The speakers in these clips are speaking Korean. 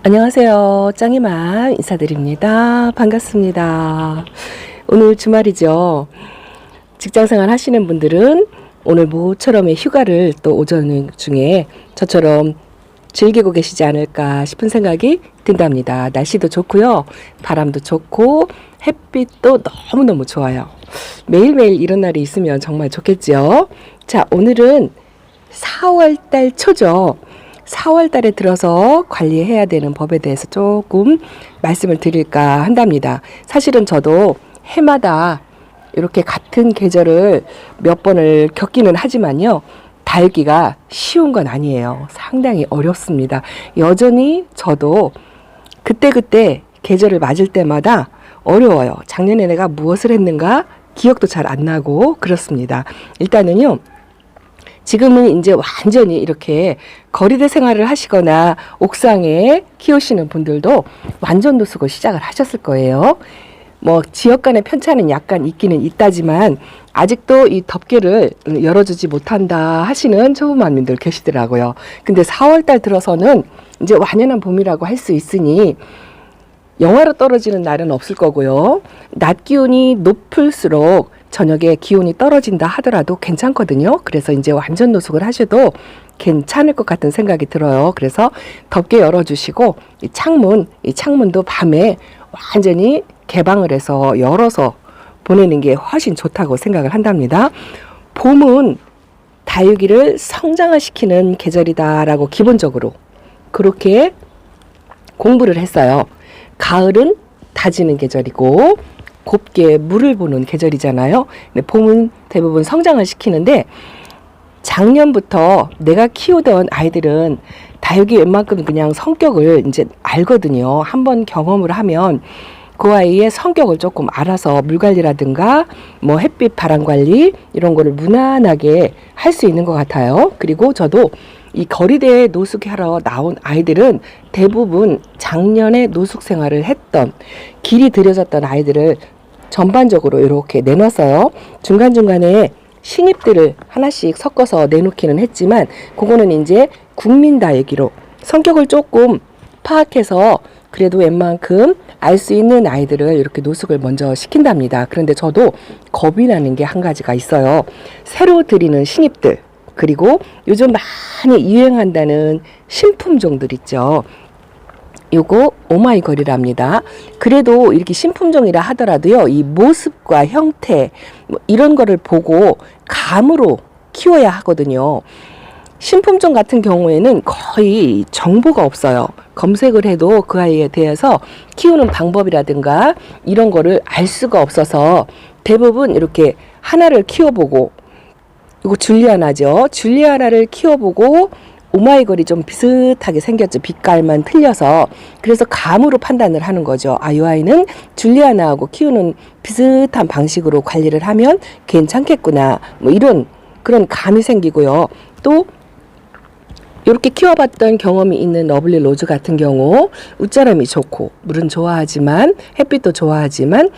안녕하세요. 짱이맘 인사드립니다. 반갑습니다. 오늘 주말이죠. 직장생활 하시는 분들은 오늘 모처럼의 휴가를 또 오전 중에 저처럼 즐기고 계시지 않을까 싶은 생각이 든답니다. 날씨도 좋고요. 바람도 좋고 햇빛도 너무너무 좋아요. 매일매일 이런 날이 있으면 정말 좋겠죠. 자, 오늘은 4월달 초죠. 4월 달에 들어서 관리해야 되는 법에 대해서 조금 말씀을 드릴까 한답니다. 사실은 저도 해마다 이렇게 같은 계절을 몇 번을 겪기는 하지만요. 달기가 쉬운 건 아니에요. 상당히 어렵습니다. 여전히 저도 그때그때 계절을 맞을 때마다 어려워요. 작년에 내가 무엇을 했는가 기억도 잘 안 나고 그렇습니다. 일단은요. 지금은 이제 완전히 이렇게 거리대 생활을 하시거나 옥상에 키우시는 분들도 완전 노숙을 시작을 하셨을 거예요. 뭐 지역 간의 편차는 약간 있기는 있다지만 아직도 이 덮개를 열어주지 못한다 하시는 초보맘님들 계시더라고요. 근데 4월달 들어서는 이제 완연한 봄이라고 할 수 있으니 영하로 떨어지는 날은 없을 거고요. 낮 기온이 높을수록 저녁에 기온이 떨어진다 하더라도 괜찮거든요. 그래서 이제 완전 노숙을 하셔도 괜찮을 것 같은 생각이 들어요. 그래서 덮개 열어주시고 이 창문도 밤에 완전히 개방을 해서 열어서 보내는 게 훨씬 좋다고 생각을 한답니다. 봄은 다육이를 성장을 시키는 계절이다라고 기본적으로 그렇게 공부를 했어요. 가을은 다지는 계절이고 곱게 물을 보는 계절이잖아요. 근데 봄은 대부분 성장을 시키는데 작년부터 내가 키우던 아이들은 다육이 웬만큼 그냥 성격을 이제 알거든요. 한번 경험을 하면 그 아이의 성격을 조금 알아서 물 관리라든가 뭐 햇빛 바람 관리 이런 거를 무난하게 할 수 있는 것 같아요. 그리고 저도 이 거리대에 노숙하러 나온 아이들은 대부분 작년에 노숙 생활을 했던 길이 들여졌던 아이들을 전반적으로 이렇게 내놨어요. 중간중간에 신입들을 하나씩 섞어서 내놓기는 했지만 그거는 이제 국민다육이로 성격을 조금 파악해서 그래도 웬만큼 알 수 있는 아이들을 이렇게 노숙을 먼저 시킨답니다. 그런데 저도 겁이 나는 게 한 가지가 있어요. 새로 들이는 신입들 그리고 요즘 많이 유행한다는 신품종들 있죠. 요거 오마이걸이랍니다. 그래도 이렇게 신품종이라 하더라도요. 이 모습과 형태 뭐 이런 거를 보고 감으로 키워야 하거든요. 신품종 같은 경우에는 거의 정보가 없어요. 검색을 해도 그 아이에 대해서 키우는 방법이라든가 이런 거를 알 수가 없어서 대부분 이렇게 하나를 키워보고 이거 줄리아나죠. 줄리아나를 키워보고 오마이걸이 좀 비슷하게 생겼죠. 빛깔만 틀려서. 그래서 감으로 판단을 하는 거죠. 아, 이 아이는 줄리아나하고 키우는 비슷한 방식으로 관리를 하면 괜찮겠구나. 뭐 이런 그런 감이 생기고요. 또 이렇게 키워봤던 경험이 있는 러블리 로즈 같은 경우 웃자람이 좋고 물은 좋아하지만 햇빛도 좋아하지만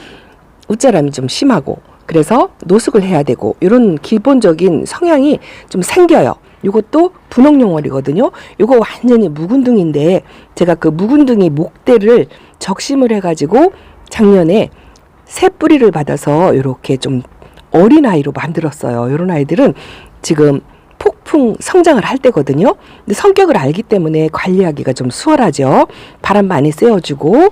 웃자람이 좀 심하고 그래서 노숙을 해야 되고 이런 기본적인 성향이 좀 생겨요. 이것도 분홍용월이거든요. 이거 완전히 묵은둥인데 제가 그 묵은둥이 목대를 적심을 해가지고 작년에 새 뿌리를 받아서 이렇게 좀 어린 아이로 만들었어요. 이런 아이들은 지금 폭풍 성장을 할 때거든요. 근데 성격을 알기 때문에 관리하기가 좀 수월하죠. 바람 많이 쐬어주고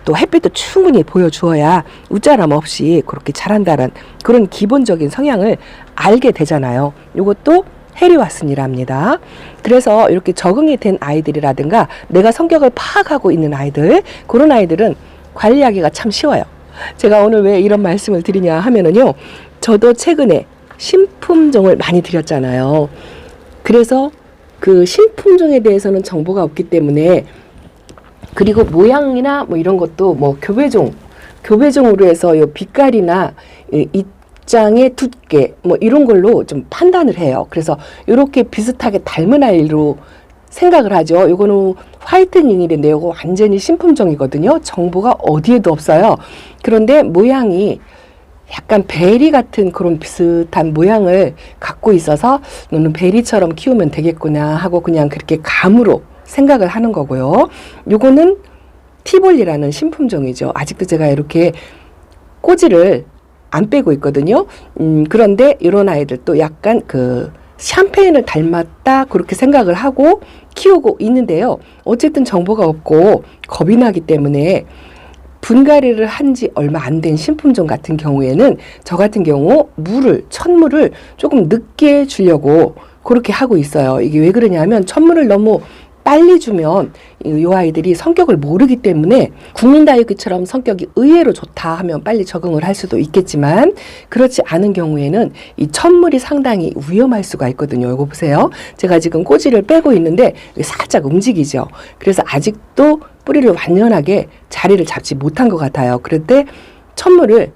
또 햇빛도 충분히 보여주어야 웃자람 없이 그렇게 자란다는 그런 기본적인 성향을 알게 되잖아요. 이것도 해리와슨이랍니다. 그래서 이렇게 적응이 된 아이들이라든가 내가 성격을 파악하고 있는 아이들 그런 아이들은 관리하기가 참 쉬워요. 제가 오늘 왜 이런 말씀을 드리냐 하면은요. 저도 최근에 신품종을 많이 드렸잖아요. 그래서 그 신품종에 대해서는 정보가 없기 때문에 그리고 모양이나 뭐 이런 것도 뭐 교배종으로 해서 요 빛깔이나 입장의 두께 뭐 이런 걸로 좀 판단을 해요. 그래서 이렇게 비슷하게 닮은 아이로 생각을 하죠. 요거는 화이트닝인데 요거 완전히 신품종이거든요. 정보가 어디에도 없어요. 그런데 모양이 약간 베리 같은 그런 비슷한 모양을 갖고 있어서 너는 베리처럼 키우면 되겠구나 하고 그냥 그렇게 감으로 생각을 하는 거고요. 요거는 티볼리라는 신품종이죠. 아직도 제가 이렇게 꼬지를 안 빼고 있거든요. 그런데 이런 아이들도 약간 그 샴페인을 닮았다 그렇게 생각을 하고 키우고 있는데요. 어쨌든 정보가 없고 겁이 나기 때문에 분갈이를 한 지 얼마 안 된 신품종 같은 경우에는 저 같은 경우 첫물을 조금 늦게 주려고 그렇게 하고 있어요. 이게 왜 그러냐면 첫물을 너무 빨리 주면 이 아이들이 성격을 모르기 때문에 국민다육이처럼 성격이 의외로 좋다 하면 빨리 적응을 할 수도 있겠지만 그렇지 않은 경우에는 이 첫물이 상당히 위험할 수가 있거든요. 이거 보세요. 제가 지금 꼬지를 빼고 있는데 살짝 움직이죠. 그래서 아직도 뿌리를 완전하게 자리를 잡지 못한 것 같아요. 그럴 때 첫물을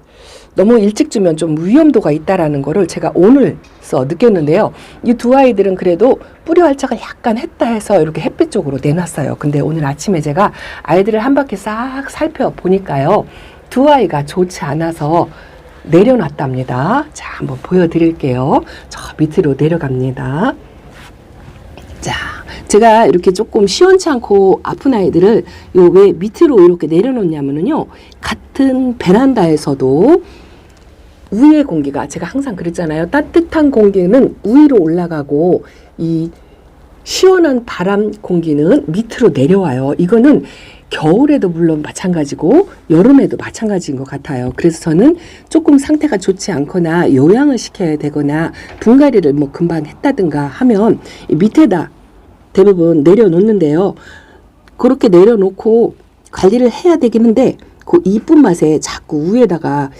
너무 일찍 주면 좀 위험도가 있다라는 거를 제가 오늘서 느꼈는데요. 이 두 아이들은 그래도 뿌리 활착을 약간 했다 해서 이렇게 햇빛 쪽으로 내놨어요. 근데 오늘 아침에 제가 아이들을 한 바퀴 싹 살펴보니까요. 두 아이가 좋지 않아서 내려놨답니다. 자, 한번 보여드릴게요. 저 밑으로 내려갑니다. 자, 제가 이렇게 조금 시원치 않고 아픈 아이들을 왜 밑으로 이렇게 내려놓냐면요. 같은 베란다에서도 위의 공기가 제가 항상 그랬잖아요. 따뜻한 공기는 위로 올라가고 이 시원한 바람 공기는 밑으로 내려와요. 이거는 겨울에도 물론 마찬가지고 여름에도 마찬가지인 것 같아요. 그래서 저는 조금 상태가 좋지 않거나 요양을 시켜야 되거나 분갈이를 뭐 금방 했다든가 하면 이 밑에다 대부분 내려놓는데요. 그렇게 내려놓고 관리를 해야 되긴 한데 그 이쁜 맛에 자꾸 위에다가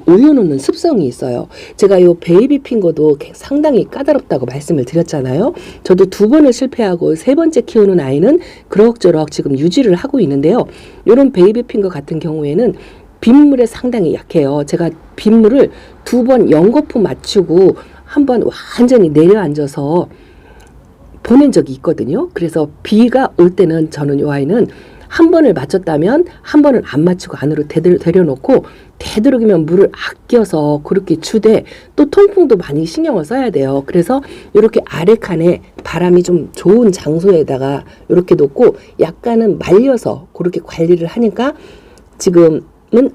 올려놓는 습성이 있어요. 제가 이 베이비 핑거도 상당히 까다롭다고 말씀을 드렸잖아요. 저도 2번을 실패하고 3번째 키우는 아이는 그럭저럭 지금 유지를 하고 있는데요. 이런 베이비 핑거 같은 경우에는 빗물에 상당히 약해요. 제가 빗물을 2번 연거푸 맞추고 한번 완전히 내려앉아서 보낸 적이 있거든요. 그래서 비가 올 때는 저는 이 아이는 한 번을 맞췄다면 한 번은 안 맞추고 안으로 데려놓고 되도록이면 물을 아껴서 그렇게 주되 또 통풍도 많이 신경을 써야 돼요. 그래서 이렇게 아래 칸에 바람이 좀 좋은 장소에다가 이렇게 놓고 약간은 말려서 그렇게 관리를 하니까 지금은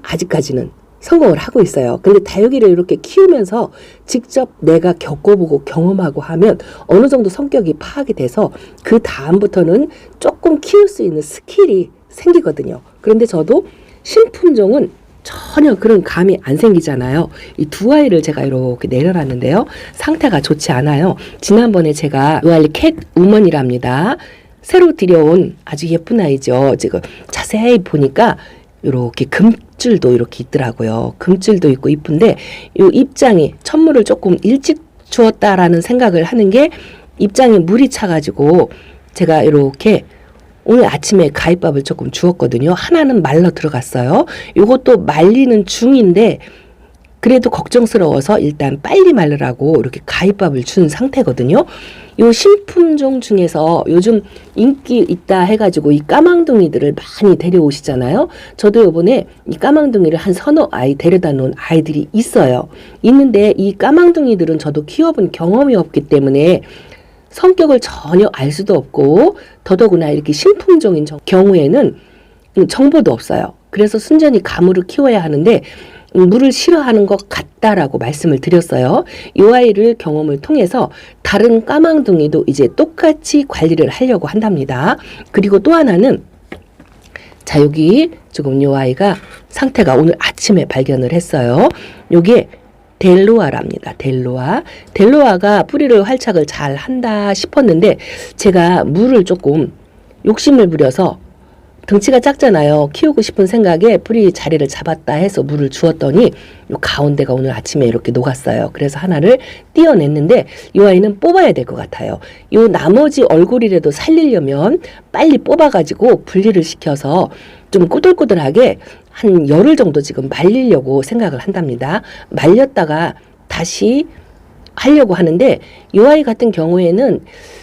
아직까지는 성공을 하고 있어요. 근데 다육이를 이렇게 키우면서 직접 내가 겪어보고 경험하고 하면 어느 정도 성격이 파악이 돼서 그 다음부터는 조금 키울 수 있는 스킬이 생기거든요. 그런데 저도 신품종은 전혀 그런 감이 안 생기잖아요. 이 두 아이를 제가 이렇게 내려놨는데요. 상태가 좋지 않아요. 지난번에 제가 이 아이 캣 우먼이랍니다. 새로 들여온 아주 예쁜 아이죠. 지금 자세히 보니까 이렇게 금줄도 이렇게 있더라고요. 금줄도 있고 이쁜데 이 입장이 첫물을 조금 일찍 주었다라는 생각을 하는 게 입장에 물이 차가지고 제가 이렇게 오늘 아침에 가위밥을 조금 주었거든요. 하나는 말라 들어갔어요. 이것도 말리는 중인데 그래도 걱정스러워서 일단 빨리 말르라고 이렇게 가위밥을 준 상태거든요. 요 신품종 중에서 요즘 인기 있다 해가지고 이 까망둥이들을 많이 데려오시잖아요. 저도 요번에 이 까망둥이를 한 서너 아이 데려다 놓은 아이들이 있어요. 있는데 이 까망둥이들은 저도 키워본 경험이 없기 때문에 성격을 전혀 알 수도 없고 더더구나 이렇게 신품종인 경우에는 정보도 없어요. 그래서 순전히 가물을 키워야 하는데 물을 싫어하는 것 같다라고 말씀을 드렸어요. 이 아이를 경험을 통해서 다른 까망둥이도 이제 똑같이 관리를 하려고 한답니다. 그리고 또 하나는 자 여기 지금 이 아이가 상태가 오늘 아침에 발견을 했어요. 요게 델로아랍니다. 델로아가 뿌리를 활착을 잘 한다 싶었는데 제가 물을 조금 욕심을 부려서 덩치가 작잖아요. 키우고 싶은 생각에 뿌리 자리를 잡았다 해서 물을 주었더니 요 가운데가 오늘 아침에 이렇게 녹았어요. 그래서 하나를 떼어냈는데 이 아이는 뽑아야 될 것 같아요. 요 나머지 얼굴이라도 살리려면 빨리 뽑아가지고 분리를 시켜서 좀 꼬들꼬들하게 한 열흘 정도 지금 말리려고 생각을 한답니다. 말렸다가 다시 하려고 하는데 이 아이 같은 경우에는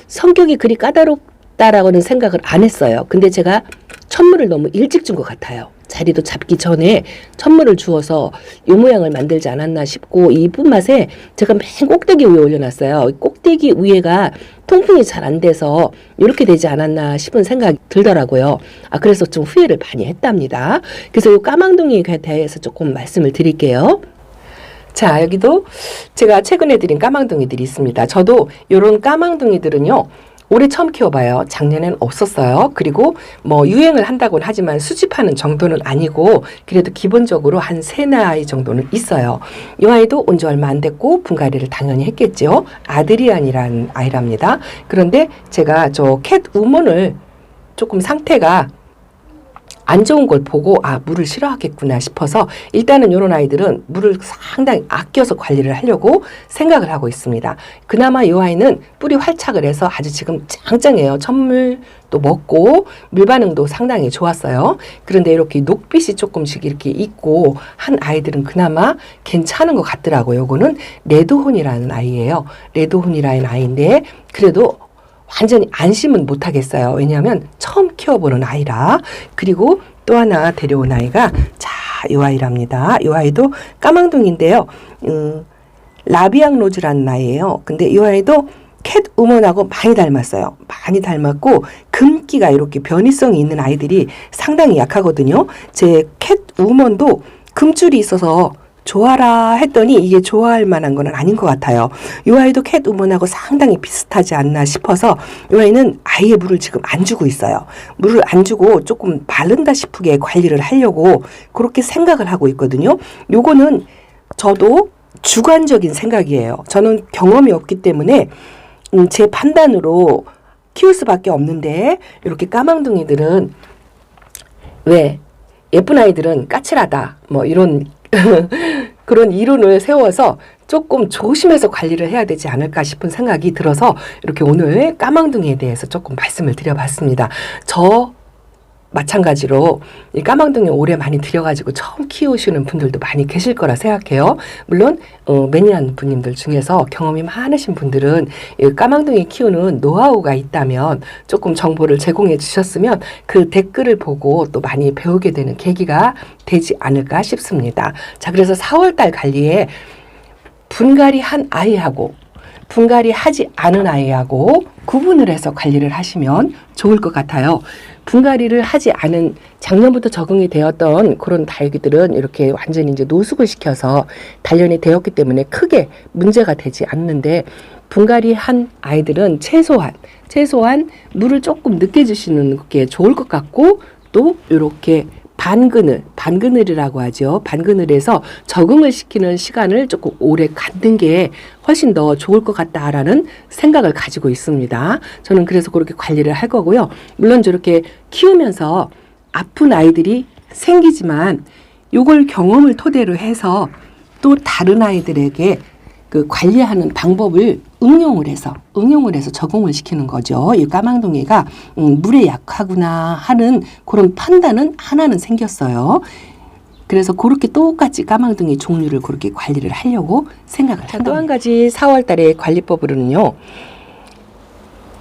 성격이 그리 까다롭다라고는 생각을 안 했어요. 근데 제가 첫물을 너무 일찍 준 것 같아요. 자리도 잡기 전에 천물을 주어서 이 모양을 만들지 않았나 싶고, 이 뿔맛에 제가 맨 꼭대기 위에 올려놨어요. 꼭대기 위에가 통풍이 잘 안 돼서 이렇게 되지 않았나 싶은 생각이 들더라고요. 그래서 좀 후회를 많이 했답니다. 그래서 이 까망둥이에 대해서 조금 말씀을 드릴게요. 자, 여기도 제가 최근에 드린 까망둥이들이 있습니다. 저도 이런 까망둥이들은요, 올해 처음 키워봐요. 작년엔 없었어요. 그리고 뭐 유행을 한다고는 하지만 수집하는 정도는 아니고, 그래도 기본적으로 한 3아이 정도는 있어요. 이 아이도 온 지 얼마 안 됐고 분갈이를 당연히 했겠죠. 아드리안이라는 아이랍니다. 그런데 제가 저 캣 우먼을 조금 상태가 안 좋은 걸 보고 물을 싫어하겠구나 싶어서 일단은 이런 아이들은 물을 상당히 아껴서 관리를 하려고 생각을 하고 있습니다. 그나마 이 아이는 뿌리 활착을 해서 아주 지금 짱짱해요. 천물도 먹고 물 반응도 상당히 좋았어요. 그런데 이렇게 녹빛이 조금씩 이렇게 있고 한 아이들은 그나마 괜찮은 것 같더라고요. 이거는 레드혼이라는 아이예요. 레드혼이라는 아이인데 그래도 완전히 안심은 못하겠어요. 왜냐하면 처음 키워보는 아이라. 그리고 또 하나 데려온 아이가 이 아이랍니다. 이 아이도 까망둥인데요. 라비앙 로즈라는 아이예요. 근데 이 아이도 캣 우먼하고 많이 닮았어요. 많이 닮았고 금기가 이렇게 변이성이 있는 아이들이 상당히 약하거든요. 제 캣 우먼도 금줄이 있어서 좋아라 했더니 이게 좋아할 만한 건 아닌 것 같아요. 이 아이도 캣 우먼하고 상당히 비슷하지 않나 싶어서 이 아이는 아예 물을 지금 안 주고 있어요. 물을 안 주고 조금 마른다 싶게 관리를 하려고 그렇게 생각을 하고 있거든요. 요거는 저도 주관적인 생각이에요. 저는 경험이 없기 때문에 제 판단으로 키울 수밖에 없는데, 이렇게 까망둥이들은 왜 예쁜 아이들은 까칠하다 뭐 이런 그런 이론을 세워서 조금 조심해서 관리를 해야 되지 않을까 싶은 생각이 들어서 이렇게 오늘 까망둥이에 대해서 조금 말씀을 드려봤습니다. 저 마찬가지로 이 까망둥이 오래 많이 들여가지고 처음 키우시는 분들도 많이 계실 거라 생각해요. 물론 매니아한 분님들 중에서 경험이 많으신 분들은 이 까망둥이 키우는 노하우가 있다면 조금 정보를 제공해 주셨으면 그 댓글을 보고 또 많이 배우게 되는 계기가 되지 않을까 싶습니다. 자, 그래서 4월달 관리에 분갈이 한 아이하고 분갈이 하지 않은 아이하고 구분을 해서 관리를 하시면 좋을 것 같아요. 분갈이를 하지 않은 작년부터 적응이 되었던 그런 다육이들은 이렇게 완전히 이제 노숙을 시켜서 단련이 되었기 때문에 크게 문제가 되지 않는데, 분갈이 한 아이들은 최소한 물을 조금 늦게 주시는 게 좋을 것 같고, 또 이렇게 반그늘이라고 하죠. 반그늘에서 적응을 시키는 시간을 조금 오래 갖는 게 훨씬 더 좋을 것 같다라는 생각을 가지고 있습니다. 저는 그래서 그렇게 관리를 할 거고요. 물론 저렇게 키우면서 아픈 아이들이 생기지만 이걸 경험을 토대로 해서 또 다른 아이들에게 그 관리하는 방법을 응용을 해서 적용을 시키는 거죠. 이 까망둥이가 물에 약하구나 하는 그런 판단은 하나는 생겼어요. 그래서 그렇게 똑같이 까망둥이 종류를 그렇게 관리를 하려고 생각을 한다. 또 한 가지 4월 달에 관리법으로는요,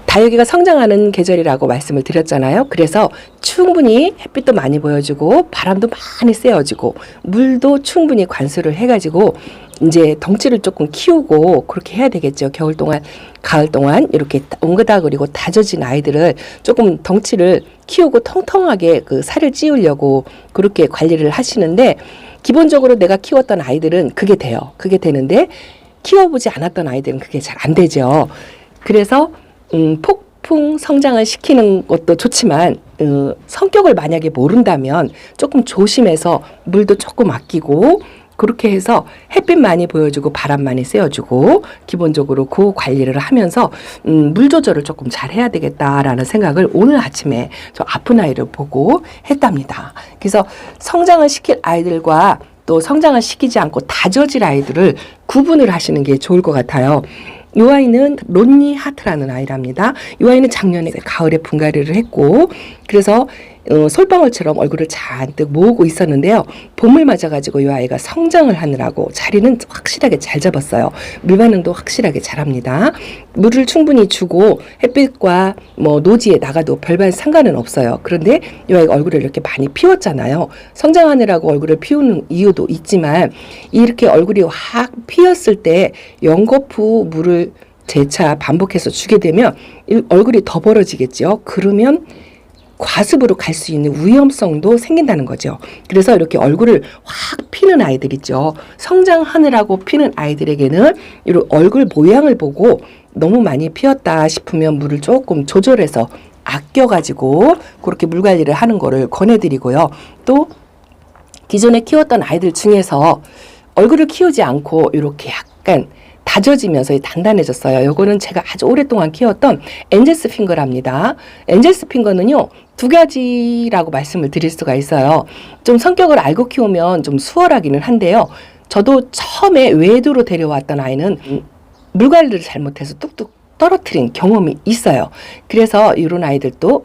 다육이가 성장하는 계절이라고 말씀을 드렸잖아요. 그래서 충분히 햇빛도 많이 보여주고 바람도 많이 쐬어주고 물도 충분히 관수를 해가지고 이제 덩치를 조금 키우고 그렇게 해야 되겠죠. 겨울 동안, 가을 동안 이렇게 옹그다그리고 다져진 아이들을 조금 덩치를 키우고 통통하게 그 살을 찌우려고 그렇게 관리를 하시는데, 기본적으로 내가 키웠던 아이들은 그게 돼요. 그게 되는데 키워보지 않았던 아이들은 그게 잘 안 되죠. 그래서 폭풍 성장을 시키는 것도 좋지만 성격을 만약에 모른다면 조금 조심해서 물도 조금 아끼고 그렇게 해서 햇빛 많이 보여주고 바람 많이 쐬어주고 기본적으로 그 관리를 하면서 물 조절을 조금 잘 해야 되겠다라는 생각을 오늘 아침에 저 아픈 아이를 보고 했답니다. 그래서 성장을 시킬 아이들과 또 성장을 시키지 않고 다져질 아이들을 구분을 하시는 게 좋을 것 같아요. 이 아이는 론니 하트라는 아이랍니다. 이 아이는 작년에 가을에 분갈이를 했고, 그래서 솔방울처럼 얼굴을 잔뜩 모으고 있었는데요. 봄을 맞아가지고 이 아이가 성장을 하느라고 자리는 확실하게 잘 잡았어요. 물 반응도 확실하게 잘합니다. 물을 충분히 주고 햇빛과 뭐 노지에 나가도 별반 상관은 없어요. 그런데 이 아이가 얼굴을 이렇게 많이 피웠잖아요. 성장하느라고 얼굴을 피우는 이유도 있지만 이렇게 얼굴이 확 피었을 때 연거푸 물을 재차 반복해서 주게 되면 얼굴이 더 벌어지겠죠. 그러면 과습으로 갈 수 있는 위험성도 생긴다는 거죠. 그래서 이렇게 얼굴을 확 피는 아이들 있죠. 성장하느라고 피는 아이들에게는 이런 얼굴 모양을 보고 너무 많이 피었다 싶으면 물을 조금 조절해서 아껴가지고 그렇게 물 관리를 하는 거를 권해드리고요. 또 기존에 키웠던 아이들 중에서 얼굴을 키우지 않고 이렇게 약간 다져지면서 단단해졌어요. 요거는 제가 아주 오랫동안 키웠던 엔젤스 핑거랍니다. 엔젤스 핑거는요, 두 가지라고 말씀을 드릴 수가 있어요. 좀 성격을 알고 키우면 좀 수월하기는 한데요. 저도 처음에 외도로 데려왔던 아이는 물 관리를 잘못해서 뚝뚝 떨어뜨린 경험이 있어요. 그래서 이런 아이들도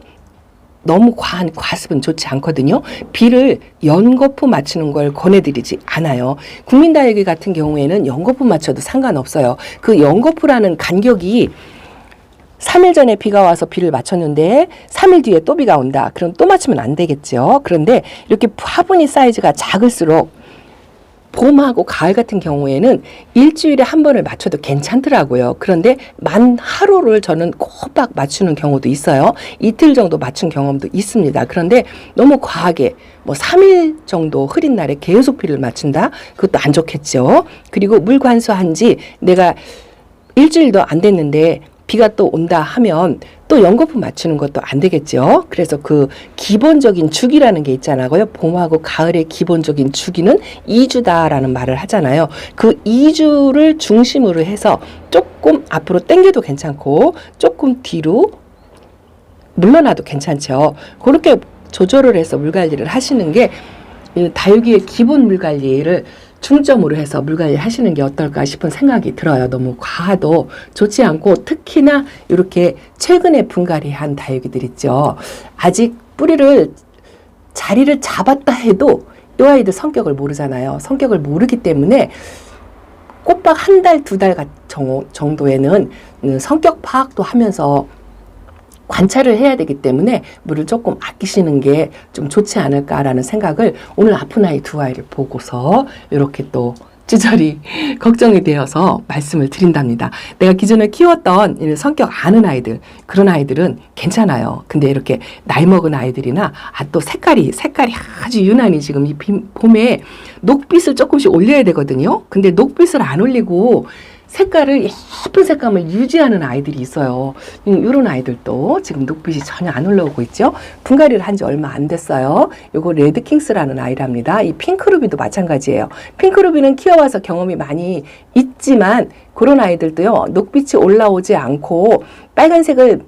너무 과한 과습은 좋지 않거든요. 비를 연거푸 맞추는 걸 권해드리지 않아요. 국민다육이 같은 경우에는 연거푸 맞춰도 상관없어요. 그 연거푸라는 간격이 3일 전에 비가 와서 비를 맞췄는데 3일 뒤에 또 비가 온다. 그럼 또 맞추면 안 되겠죠. 그런데 이렇게 화분이 사이즈가 작을수록 봄하고 가을 같은 경우에는 일주일에 한 번을 맞춰도 괜찮더라고요. 그런데 만 하루를 저는 꼬박 맞추는 경우도 있어요. 이틀 정도 맞춘 경험도 있습니다. 그런데 너무 과하게 뭐 3일 정도 흐린 날에 계속 비를 맞춘다? 그것도 안 좋겠죠. 그리고 물 관수한 지 내가 일주일도 안 됐는데 비가 또 온다 하면 또 연거푸 맞추는 것도 안 되겠죠. 그래서 그 기본적인 주기라는 게 있잖아요. 봄하고 가을의 기본적인 주기는 2주다라는 말을 하잖아요. 그 2주를 중심으로 해서 조금 앞으로 당겨도 괜찮고 조금 뒤로 물러나도 괜찮죠. 그렇게 조절을 해서 물 관리를 하시는 게 다육이의 기본 물 관리를 중점으로 해서 물관리 하시는 게 어떨까 싶은 생각이 들어요. 너무 과도 좋지 않고 특히나 이렇게 최근에 분갈이한 다육이들 있죠. 아직 뿌리를 자리를 잡았다 해도 이 아이들 성격을 모르잖아요. 성격을 모르기 때문에 꽃박 한 달, 두 달 정도에는 성격 파악도 하면서 관찰을 해야 되기 때문에 물을 조금 아끼시는 게 좀 좋지 않을까라는 생각을 오늘 아픈 아이 두 아이를 보고서 이렇게 또 찌저리 걱정이 되어서 말씀을 드린답니다. 내가 기존에 키웠던 이런 성격 아는 아이들, 그런 아이들은 괜찮아요. 근데 이렇게 나이 먹은 아이들이나 또 색깔이 아주 유난히 지금 이 봄에 녹빛을 조금씩 올려야 되거든요. 근데 녹빛을 안 올리고 색깔을 예쁜 색감을 유지하는 아이들이 있어요. 이런 아이들도 지금 녹빛이 전혀 안 올라오고 있죠. 분갈이를 한 지 얼마 안 됐어요. 요거 레드킹스라는 아이랍니다. 이 핑크루비도 마찬가지예요. 핑크루비는 키워와서 경험이 많이 있지만 그런 아이들도요. 녹빛이 올라오지 않고 빨간색을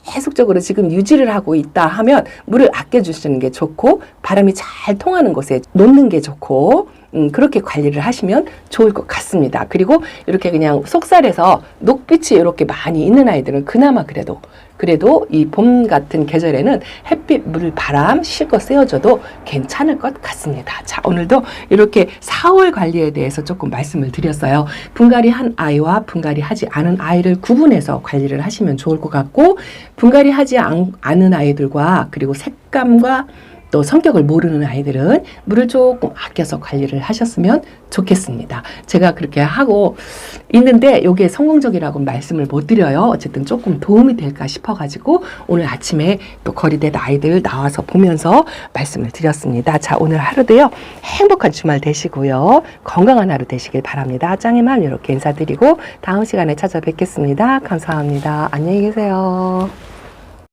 계속적으로 지금 유지를 하고 있다 하면 물을 아껴주시는 게 좋고 바람이 잘 통하는 곳에 놓는 게 좋고 그렇게 관리를 하시면 좋을 것 같습니다. 그리고 이렇게 그냥 속살에서 녹빛이 이렇게 많이 있는 아이들은 그나마 그래도 이 봄 같은 계절에는 햇빛, 물, 바람 실컷 쐬어줘도 괜찮을 것 같습니다. 자, 오늘도 이렇게 4월 관리에 대해서 조금 말씀을 드렸어요. 분갈이 한 아이와 분갈이 하지 않은 아이를 구분해서 관리를 하시면 좋을 것 같고 분갈이 하지 않은 아이들과 그리고 색감과 또 성격을 모르는 아이들은 물을 조금 아껴서 관리를 하셨으면 좋겠습니다. 제가 그렇게 하고 있는데 이게 성공적이라고 말씀을 못 드려요. 어쨌든 조금 도움이 될까 싶어가지고 오늘 아침에 또 거리대 아이들 나와서 보면서 말씀을 드렸습니다. 자, 오늘 하루도요. 행복한 주말 되시고요. 건강한 하루 되시길 바랍니다. 짱이만 이렇게 인사드리고 다음 시간에 찾아뵙겠습니다. 감사합니다. 안녕히 계세요.